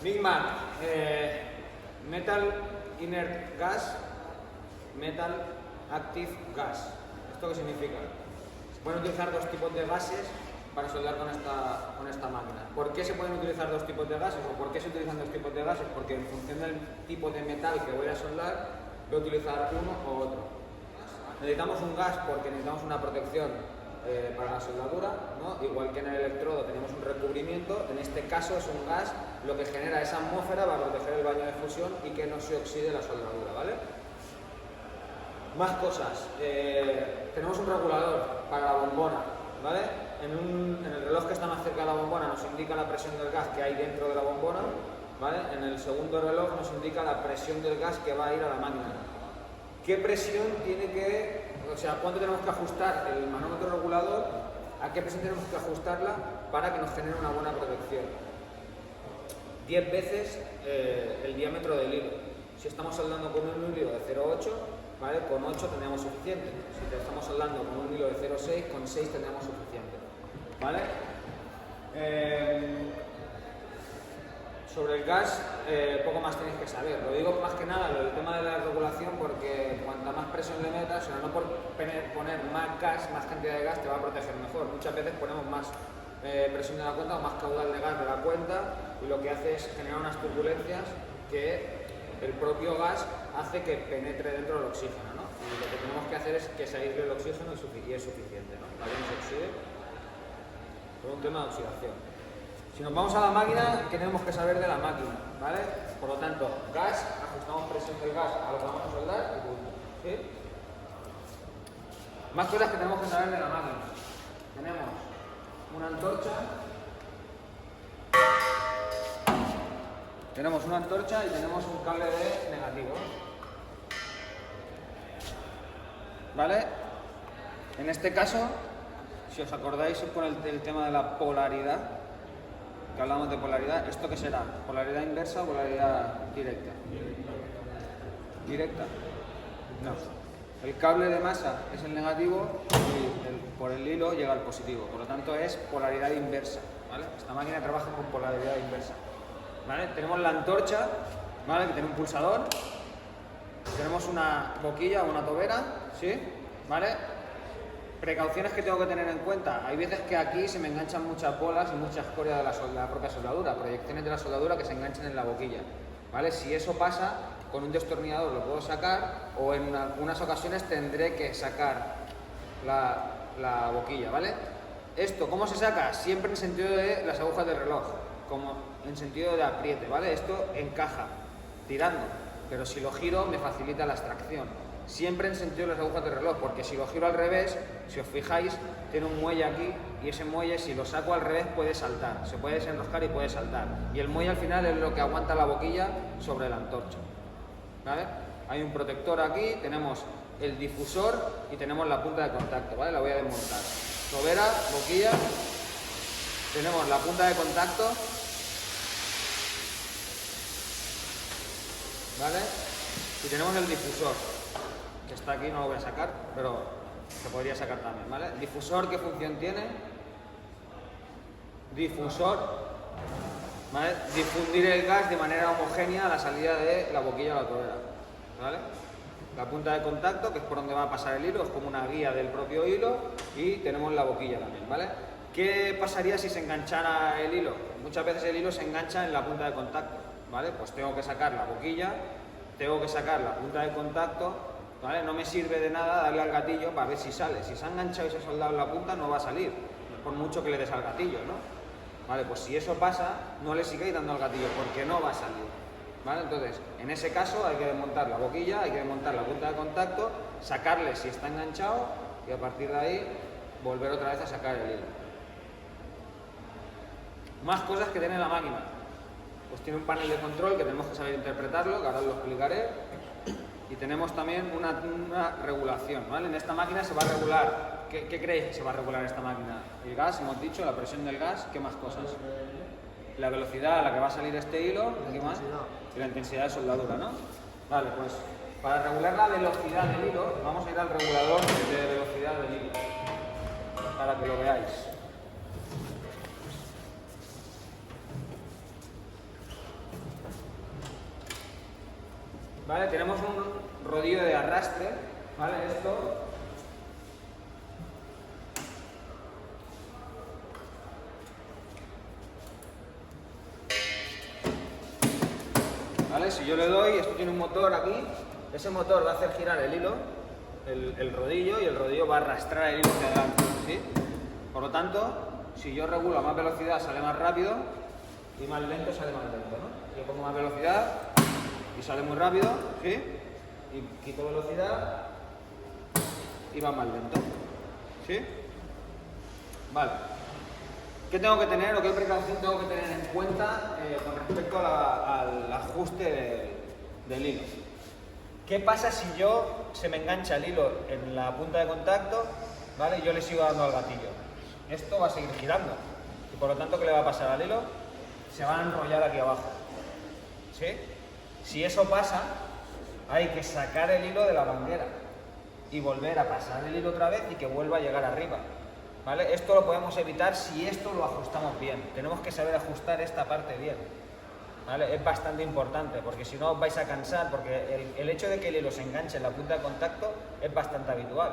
Big Mac, Metal Inert Gas, Metal Active Gas. ¿Esto qué significa? Se pueden utilizar dos tipos de gases para soldar con esta máquina. ¿Por qué se pueden utilizar dos tipos de gases o por qué se utilizan dos tipos de gases? Porque en función del tipo de metal que voy a soldar, voy a utilizar uno o otro. Necesitamos un gas porque necesitamos una protección para la soldadura, ¿no? Igual que en el electrodo tenemos un recubrimiento, en este caso es un gas lo que genera esa atmósfera para proteger el baño de fusión y que no se oxide la soldadura, ¿vale? Más cosas, tenemos un regulador para la bombona, ¿vale? En el reloj que está más cerca de la bombona nos indica la presión del gas que hay dentro de la bombona, ¿vale? En el segundo reloj nos indica la presión del gas que va a ir a la máquina. ¿Qué presión tiene que, o sea, cuánto tenemos que ajustar el manómetro regulador, a qué presión tenemos que ajustarla para que nos genere una buena protección? 10 veces el diámetro del hilo. Si estamos soldando con un hilo de 0,8, ¿vale? Con 8 tendríamos suficiente. Si estamos soldando con un hilo de 0,6, con 6 tendríamos suficiente, ¿vale? Sobre el gas, poco más tenéis que saber. Lo digo más que nada, el tema de la regulación, porque cuanta más presión le metas, o sea, no por poner más gas, más cantidad de gas, te va a proteger mejor. Muchas veces ponemos más presión de la cuenta o más caudal de gas de la cuenta y lo que hace es generar unas turbulencias que el propio gas hace que penetre dentro del oxígeno, ¿no? Y lo que tenemos que hacer es que se aísle el oxígeno y es suficiente, ¿no? Para que no se oxide por un tema de oxidación. Si nos vamos a la máquina, ¿qué tenemos que saber de la máquina? ¿Vale? Por lo tanto, gas, ajustamos presión del gas a lo que vamos a soldar y punto. ¿Sí? Más cosas que tenemos que saber de la máquina. Tenemos una antorcha. Tenemos una antorcha y tenemos un cable de negativo. ¿Vale? En este caso, si os acordáis por el tema de la polaridad, que hablamos de polaridad, ¿esto qué será? ¿Polaridad inversa o polaridad directa? ¿Directa? No. El cable de masa es el negativo y por el hilo llega al positivo, por lo tanto es polaridad inversa, ¿vale? Esta máquina trabaja con polaridad inversa, ¿vale? Tenemos la antorcha, ¿vale? Que tiene un pulsador, tenemos una boquilla o una tobera, ¿sí? ¿Vale? Precauciones que tengo que tener en cuenta. Hay veces que aquí se me enganchan muchas bolas y mucha escoria de la propia soldadura, proyecciones de la soldadura que se enganchan en la boquilla, ¿vale? Si eso pasa, con un destornillador lo puedo sacar o en algunas ocasiones tendré que sacar la boquilla, ¿vale? Esto, ¿cómo se saca? Siempre en sentido de las agujas del reloj, como en sentido de apriete, ¿vale? Esto encaja, tirando, pero si lo giro me facilita la extracción. Siempre en sentido de las agujas del reloj, porque si lo giro al revés, si os fijáis, tiene un muelle aquí y ese muelle, si lo saco al revés, puede saltar, se puede desenroscar y puede saltar. Y el muelle al final es lo que aguanta la boquilla sobre la antorcha, ¿vale? Hay un protector aquí, tenemos el difusor y tenemos la punta de contacto, ¿vale? La voy a desmontar. Tobera, boquilla, tenemos la punta de contacto, ¿vale? Y tenemos el difusor, que está aquí, no lo voy a sacar, pero se podría sacar también, ¿vale? Difusor, ¿qué función tiene? Difusor, ¿vale? Difundir el gas de manera homogénea a la salida de la boquilla o la tobera, ¿vale? La punta de contacto, que es por donde va a pasar el hilo, es como una guía del propio hilo, y tenemos la boquilla también, ¿vale? ¿Qué pasaría si se enganchara el hilo? Muchas veces el hilo se engancha en la punta de contacto, ¿vale? Pues tengo que sacar la boquilla, tengo que sacar la punta de contacto, ¿vale? No me sirve de nada darle al gatillo para ver si sale. Si se ha enganchado y se ha soldado en la punta, no va a salir, por mucho que le des al gatillo, ¿no? Vale, pues si eso pasa, no le sigáis dando al gatillo, porque no va a salir, ¿vale? Entonces, en ese caso hay que desmontar la boquilla, hay que desmontar la punta de contacto, sacarle si está enganchado y a partir de ahí volver otra vez a sacar el hilo. Más cosas que tiene la máquina. Pues tiene un panel de control que tenemos que saber interpretarlo, que ahora os lo explicaré. Y tenemos también una regulación, ¿vale? En esta máquina se va a regular. ¿Qué creéis que se va a regular en esta máquina? El gas, hemos dicho, la presión del gas, ¿qué más cosas? La velocidad a la que va a salir este hilo, ¿qué más? Y la intensidad de soldadura, ¿no? Vale, pues para regular la velocidad del hilo, vamos a ir al regulador de velocidad del hilo, para que lo veáis. ¿vale? Tenemos un rodillo de arrastre, ¿vale? Esto. ¿Vale? Si yo le doy, esto tiene un motor aquí, ese motor va a hacer girar el hilo, el rodillo, y el rodillo va a arrastrar el hilo hacia adelante, ¿sí? Por lo tanto, si yo regulo a más velocidad sale más rápido y más lento sale más lento, ¿no? Yo pongo más velocidad y sale muy rápido, ¿sí? Y quito velocidad y va más lento, ¿sí? Vale. ¿Qué tengo que tener o qué precaución tengo que tener en cuenta con respecto al ajuste del hilo? ¿Qué pasa si se me engancha el hilo en la punta de contacto, ¿vale? Y yo le sigo dando al gatillo? Esto va a seguir girando y por lo tanto, ¿qué le va a pasar al hilo? Se va a enrollar aquí abajo, ¿sí? Si eso pasa, hay que sacar el hilo de la manguera y volver a pasar el hilo otra vez y que vuelva a llegar arriba, ¿vale? Esto lo podemos evitar si esto lo ajustamos bien. Tenemos que saber ajustar esta parte bien, ¿vale? Es bastante importante porque si no os vais a cansar, porque el hecho de que el hilo se enganche en la punta de contacto es bastante habitual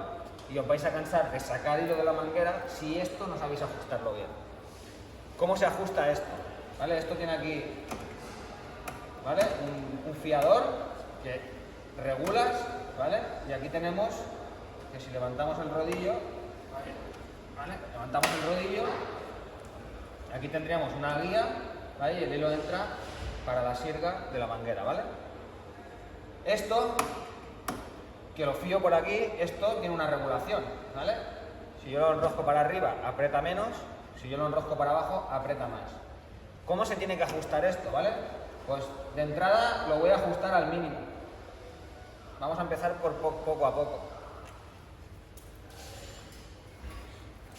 y os vais a cansar de sacar hilo de la manguera si esto no sabéis ajustarlo bien. ¿Cómo se ajusta esto? ¿Vale? Esto tiene aquí, ¿vale? Un fiador que regulas, ¿vale? Y aquí tenemos que si levantamos el rodillo, ¿vale? Levantamos el rodillo, aquí tendríamos una guía, ¿vale? Y el hilo entra para la sirga de la manguera, ¿vale? Esto, que lo fío por aquí, esto tiene una regulación, ¿vale? Si yo lo enrosco para arriba, aprieta menos, si yo lo enrosco para abajo, aprieta más. ¿Cómo se tiene que ajustar esto, ¿vale? Pues de entrada lo voy a ajustar al mínimo. Vamos a empezar por poco a poco.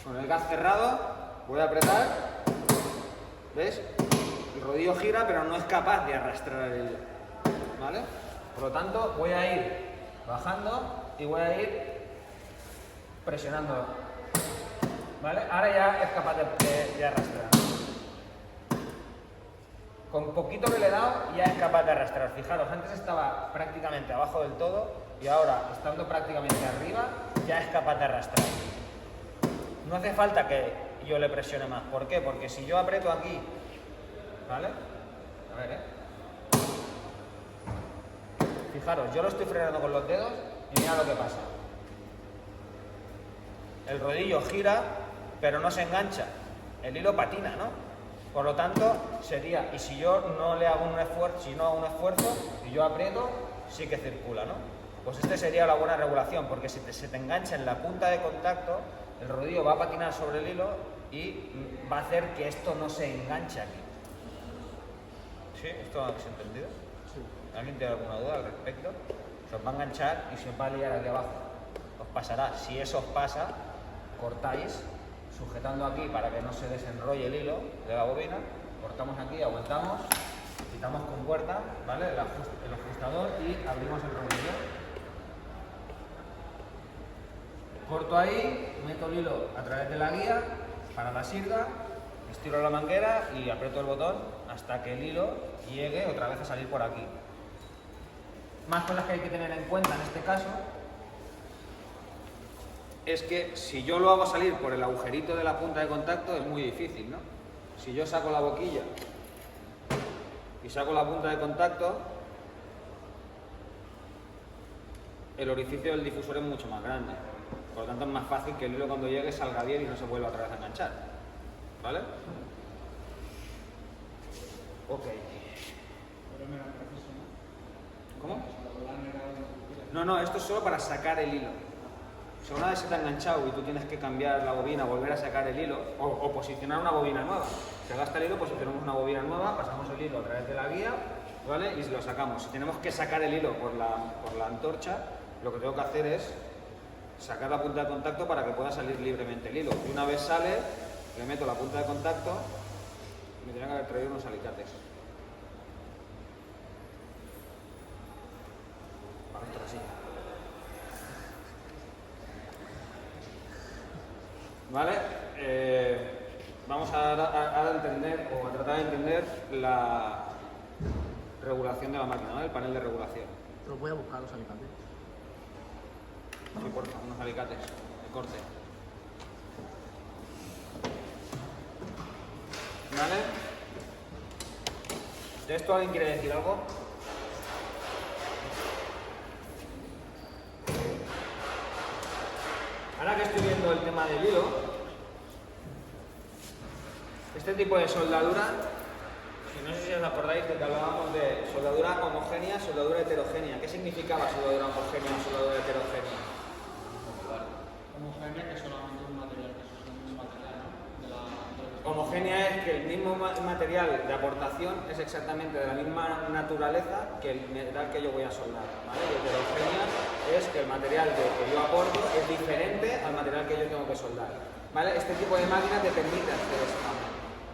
Con el gas cerrado voy a apretar, ¿ves? El rodillo gira pero no es capaz de arrastrar el hilo, ¿vale? Por lo tanto voy a ir bajando y voy a ir presionando, ¿vale? Ahora ya es capaz de arrastrar. Con poquito que le he dado ya es capaz de arrastrar. Fijaros, antes estaba prácticamente abajo del todo y ahora, estando prácticamente arriba, ya es capaz de arrastrar. No hace falta que yo le presione más. ¿Por qué? Porque si yo aprieto aquí, ¿vale? A ver, Fijaros, yo lo estoy frenando con los dedos y mira lo que pasa. El rodillo gira, pero no se engancha. El hilo patina, ¿no? Por lo tanto, sería, y si yo no le hago un esfuerzo, si no hago un esfuerzo y yo aprieto, sí que circula, ¿no? Pues este sería la buena regulación, porque si se te engancha en la punta de contacto, el rodillo va a patinar sobre el hilo y va a hacer que esto no se enganche aquí. ¿Sí? ¿Esto lo habéis entendido? Sí. ¿Alguien tiene alguna duda al respecto? Se os va a enganchar y se os va a liar aquí abajo. Os pasará. Si eso os pasa, cortáis sujetando aquí para que no se desenrolle el hilo de la bobina, cortamos aquí, aguantamos, quitamos con puerta, ¿vale? El ajustador y abrimos el rodillo. Corto ahí, meto el hilo a través de la guía para la sirga, estiro la manguera y aprieto el botón hasta que el hilo llegue otra vez a salir por aquí. Más cosas que hay que tener en cuenta en este caso es que si yo lo hago salir por el agujerito de la punta de contacto es muy difícil, ¿no? Si yo saco la boquilla y saco la punta de contacto, el orificio del difusor es mucho más grande. Por lo tanto es más fácil que el hilo cuando llegue salga bien y no se vuelva otra vez a enganchar. ¿Vale? Ok. ¿Cómo? No, esto es solo para sacar el hilo. Si una vez se te ha enganchado y tú tienes que cambiar la bobina, volver a sacar el hilo, o posicionar una bobina nueva. Se gasta el hilo, posicionamos una bobina nueva, pasamos el hilo a través de la guía, ¿vale? Y lo sacamos. Si tenemos que sacar el hilo por la antorcha, lo que tengo que hacer es sacar la punta de contacto para que pueda salir libremente el hilo. Y una vez sale, le meto la punta de contacto, me tendría que haber traído unos alicates. Para esto así. ¿Vale? Vamos a entender o a tratar de entender la regulación de la máquina, ¿vale? El panel de regulación. Los voy a buscar los alicates. Sí, por favor, unos alicates de corte. ¿Vale? ¿De esto alguien quiere decir algo? Ahora que estoy viendo el tema del hilo, este tipo de soldadura, no sé si os acordáis de que hablábamos de soldadura homogénea, soldadura heterogénea. ¿Qué significaba soldadura homogénea o soldadura heterogénea? Homogénea, que es solamente un material, que es un material, ¿no? Homogénea es que el mismo material de aportación es exactamente de la misma naturaleza que el metal que yo voy a soldar, ¿vale? Y heterogénea es que el material que yo aporto es diferente al material que yo tengo que soldar, ¿vale? Este tipo de máquina te permite hacer esto,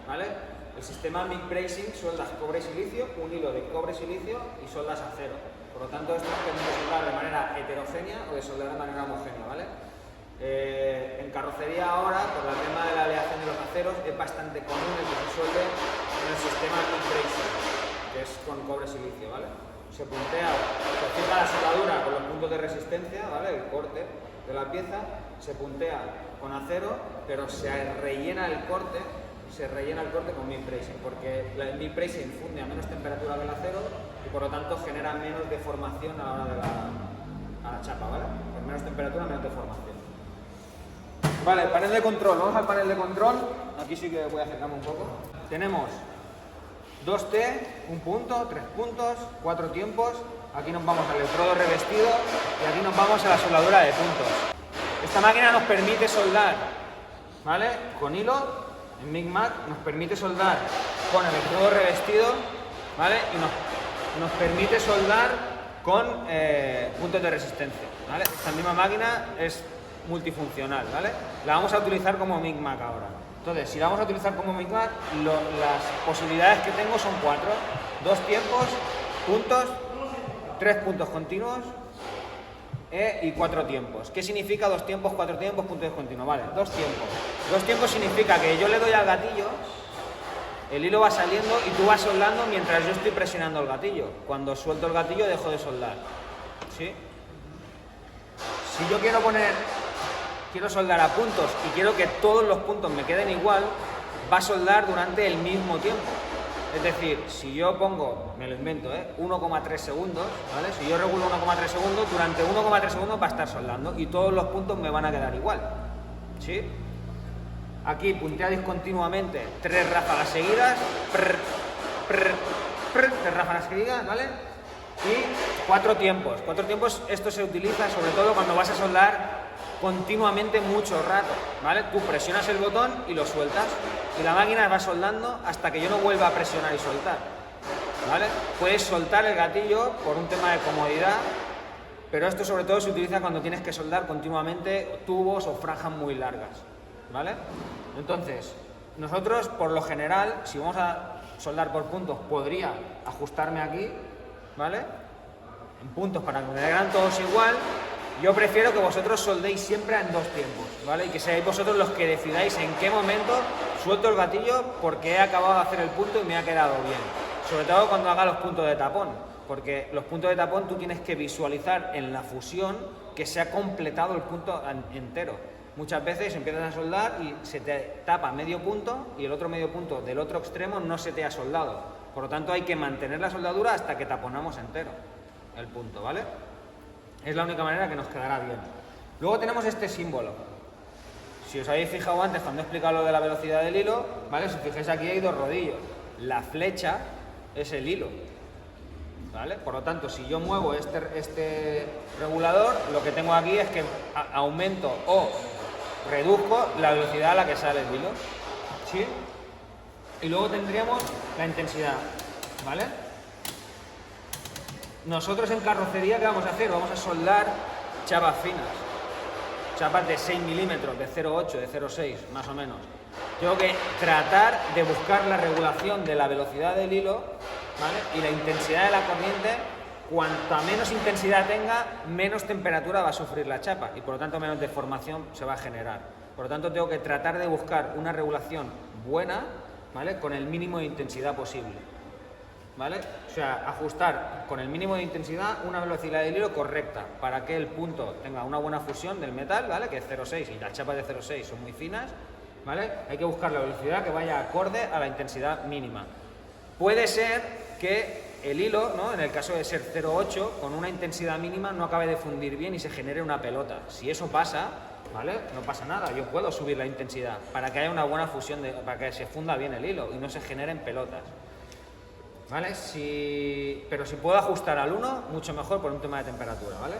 ¿vale? El sistema MIG bracing sueldas cobre y silicio, un hilo de cobre y silicio y soldas acero. Por lo tanto, esto es de soldar de manera heterogénea o de soldar de manera homogénea, ¿vale? En carrocería ahora, por el tema de la aleación de los aceros, es bastante común el que se suelde en el sistema MIG bracing, que es con cobre y silicio, ¿vale? Se puntea, se fija la soldadura con los puntos de resistencia, ¿vale? El corte de la pieza, se puntea con acero, pero se rellena el corte con MIG bracing, porque el MIG bracing funde a menos temperatura que el acero y por lo tanto genera menos deformación a la hora de la chapa, ¿vale? Por menos temperatura, menos deformación. Vale, panel de control, vamos al panel de control. Aquí sí que voy a acercarme un poco. Tenemos 2T, un punto, 3 puntos, 4 tiempos. Aquí nos vamos al electrodo revestido y aquí nos vamos a la soldadura de puntos. Esta máquina nos permite soldar, ¿vale? Con hilo, en MIG-MAC nos permite soldar con electrodo revestido, ¿vale? Y nos permite soldar con puntos de resistencia, ¿vale? Esta misma máquina es multifuncional, ¿vale? La vamos a utilizar como MIG-MAC ahora. Entonces, si la vamos a utilizar como MIG-MAC, las posibilidades que tengo son 4. 2 tiempos, puntos, 3 puntos continuos y 4 tiempos. ¿Qué significa 2 tiempos, 4 tiempos, puntos continuos? Vale, 2 tiempos. 2 tiempos significa que yo le doy al gatillo, el hilo va saliendo y tú vas soldando mientras yo estoy presionando el gatillo. Cuando suelto el gatillo dejo de soldar, ¿sí? Si yo quiero soldar a puntos y quiero que todos los puntos me queden igual, va a soldar durante el mismo tiempo. Es decir, si yo pongo, me lo invento, 1,3 segundos, ¿vale? Si yo regulo 1,3 segundos, durante 1,3 segundos va a estar soldando y todos los puntos me van a quedar igual, ¿sí? Aquí puntea discontinuamente 3 ráfagas seguidas, 3 ráfagas seguidas, ¿vale? Y 4 tiempos. 4 tiempos, esto se utiliza sobre todo cuando vas a soldar continuamente mucho rato, ¿vale? Tú presionas el botón y lo sueltas y la máquina va soldando hasta que yo no vuelva a presionar y soltar, ¿vale? Puedes soltar el gatillo por un tema de comodidad, pero esto sobre todo se utiliza cuando tienes que soldar continuamente tubos o franjas muy largas, ¿vale? Entonces, nosotros por lo general, si vamos a soldar por puntos, podría ajustarme aquí, ¿vale? En puntos para que me quedan todos igual. Yo prefiero que vosotros soldéis siempre en 2 tiempos, ¿vale? Y que seáis vosotros los que decidáis en qué momento suelto el gatillo porque he acabado de hacer el punto y me ha quedado bien. Sobre todo cuando haga los puntos de tapón, porque los puntos de tapón tú tienes que visualizar en la fusión que se ha completado el punto entero. Muchas veces empiezas a soldar y se te tapa medio punto y el otro medio punto del otro extremo no se te ha soldado. Por lo tanto hay que mantener la soldadura hasta que taponamos entero el punto, ¿vale? Es la única manera que nos quedará bien. Luego tenemos este símbolo. Si os habéis fijado antes cuando he explicado lo de la velocidad del hilo, ¿vale? Si os fijáis aquí hay 2 rodillos. La flecha es el hilo, ¿vale? Por lo tanto, si yo muevo este regulador, lo que tengo aquí es que aumento o reduzco la velocidad a la que sale el hilo, ¿sí? Y luego tendríamos la intensidad, ¿vale? Nosotros en carrocería, ¿qué vamos a hacer? Vamos a soldar chapas finas, chapas de 6 milímetros, de 0,8, de 0,6, más o menos. Tengo que tratar de buscar la regulación de la velocidad del hilo, ¿vale? Y la intensidad de la corriente. Cuanta menos intensidad tenga, menos temperatura va a sufrir la chapa y por lo tanto menos deformación se va a generar. Por lo tanto tengo que tratar de buscar una regulación buena, ¿vale? Con el mínimo de intensidad posible. ¿vale? O sea, ajustar con el mínimo de intensidad una velocidad del hilo correcta para que el punto tenga una buena fusión del metal, ¿vale? Que es 0,6 y las chapas de 0,6 son muy finas, ¿vale? Hay que buscar la velocidad que vaya acorde a la intensidad mínima. Puede ser que el hilo, ¿no? En el caso de ser 0,8, con una intensidad mínima no acabe de fundir bien y se genere una pelota. Si eso pasa, ¿vale? No pasa nada, yo puedo subir la intensidad para que haya una buena fusión, para que se funda bien el hilo y no se generen pelotas. ¿Vale? Pero si puedo ajustar al 1, mucho mejor por un tema de temperatura, ¿vale?